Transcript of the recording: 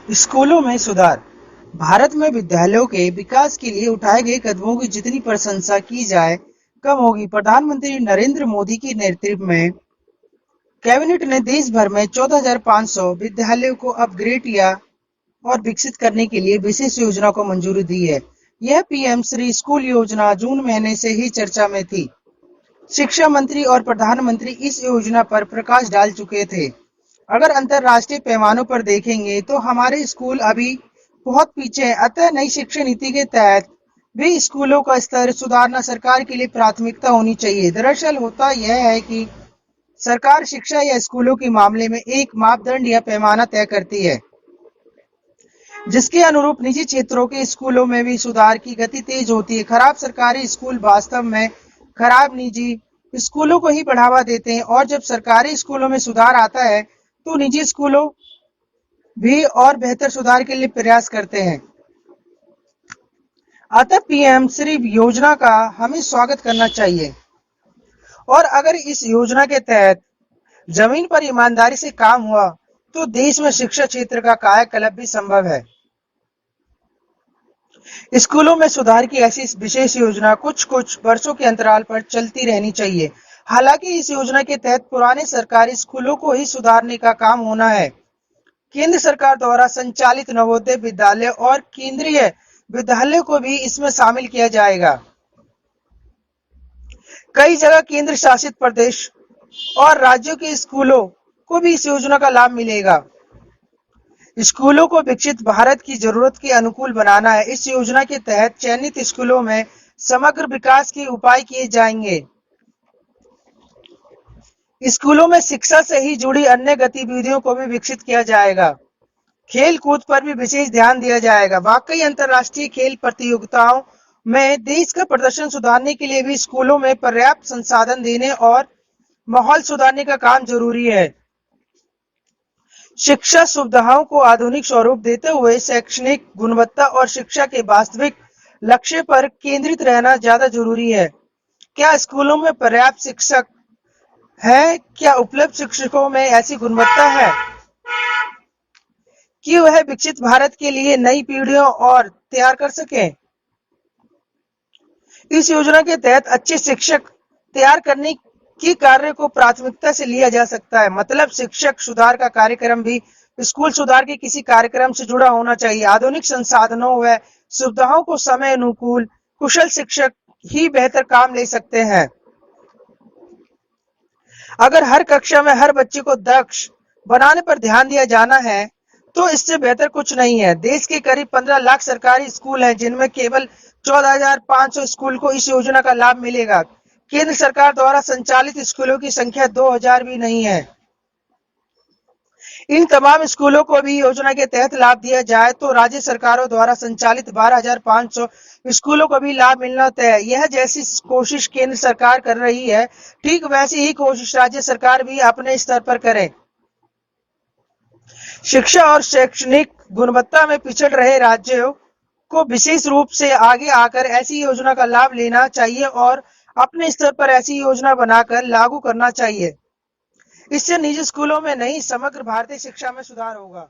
स्कूलों में सुधार। भारत में विद्यालयों के विकास के लिए उठाए गए कदमों की जितनी प्रशंसा की जाए कम होगी। प्रधानमंत्री नरेंद्र मोदी के नेतृत्व में कैबिनेट ने देश भर में 14,500 विद्यालयों को अपग्रेड किया और विकसित करने के लिए विशेष योजना को मंजूरी दी है। यह पीएम श्री स्कूल योजना जून महीने से ही चर्चा में थी। शिक्षा मंत्री और प्रधानमंत्री इस योजना पर प्रकाश डाल चुके थे। अगर अंतरराष्ट्रीय पैमानों पर देखेंगे तो हमारे स्कूल अभी बहुत पीछे हैं। अतः नई शिक्षा नीति के तहत भी स्कूलों का स्तर सुधारना सरकार के लिए प्राथमिकता होनी चाहिए। दरअसल होता यह है कि सरकार शिक्षा या स्कूलों के मामले में एक मापदंड या पैमाना तय करती है, जिसके अनुरूप निजी क्षेत्रों के स्कूलों में भी सुधार की गति तेज होती है। खराब सरकारी स्कूल वास्तव में खराब निजी स्कूलों को ही बढ़ावा देते हैं, और जब सरकारी स्कूलों में सुधार आता है तो निजी स्कूलों भी और बेहतर सुधार के लिए प्रयास करते हैं। अतः पीएम श्री योजना का हमें स्वागत करना चाहिए, और अगर इस योजना के तहत जमीन पर ईमानदारी से काम हुआ तो देश में शिक्षा क्षेत्र का कायाकल्प भी संभव है। स्कूलों में सुधार की ऐसी विशेष योजना कुछ वर्षों के अंतराल पर चलती रहनी चाहिए। हालांकि इस योजना के तहत पुराने सरकारी स्कूलों को ही सुधारने का काम होना है। केंद्र सरकार द्वारा संचालित नवोदय विद्यालय और केंद्रीय विद्यालय को भी इसमें शामिल किया जाएगा। कई जगह केंद्र शासित प्रदेश और राज्यों के स्कूलों को भी इस योजना का लाभ मिलेगा। स्कूलों को विकसित भारत की जरूरत के अनुकूल बनाना है। इस योजना के तहत चयनित स्कूलों में समग्र विकास के उपाय किए जाएंगे। स्कूलों में शिक्षा से ही जुड़ी अन्य गतिविधियों को भी विकसित किया जाएगा। खेल कूद पर भी विशेष ध्यान दिया जाएगा। वाकई अंतर्राष्ट्रीय खेल प्रतियोगिताओं में देश का प्रदर्शन सुधारने के लिए भी स्कूलों में पर्याप्त संसाधन देने और माहौल सुधारने का काम जरूरी है। शिक्षा सुविधाओं को आधुनिक स्वरूप देते हुए शैक्षणिक गुणवत्ता और शिक्षा के वास्तविक लक्ष्य पर केंद्रित रहना ज्यादा जरूरी है। क्या स्कूलों में पर्याप्त शिक्षक है? क्या उपलब्ध शिक्षकों में ऐसी गुणवत्ता है कि वह विकसित भारत के लिए नई पीढ़ियों और तैयार कर सके? इस योजना के तहत अच्छे शिक्षक तैयार करने के कार्य को प्राथमिकता से लिया जा सकता है। मतलब शिक्षक सुधार का कार्यक्रम भी स्कूल सुधार के किसी कार्यक्रम से जुड़ा होना चाहिए। आधुनिक संसाधनों व सुविधाओं को समय अनुकूल कुशल शिक्षक ही बेहतर काम ले सकते हैं। अगर हर कक्षा में हर बच्चे को दक्ष बनाने पर ध्यान दिया जाना है तो इससे बेहतर कुछ नहीं है। देश के करीब 15 लाख सरकारी स्कूल हैं, जिनमें केवल 14,500 स्कूल को इस योजना का लाभ मिलेगा। केंद्र सरकार द्वारा संचालित स्कूलों की संख्या 2,000 भी नहीं है। इन तमाम स्कूलों को भी योजना के तहत लाभ दिया जाए तो राज्य सरकारों द्वारा संचालित 12,500 स्कूलों को भी लाभ मिलना तय है। यह जैसी कोशिश केंद्र सरकार कर रही है, ठीक वैसी ही कोशिश राज्य सरकार भी अपने स्तर पर करे। शिक्षा और शैक्षणिक गुणवत्ता में पिछड़ रहे राज्यों को विशेष रूप से आगे आकर ऐसी योजना का लाभ लेना चाहिए और अपने स्तर पर ऐसी योजना बनाकर लागू करना चाहिए। इससे निजी स्कूलों में नहीं, समग्र भारतीय शिक्षा में सुधार होगा।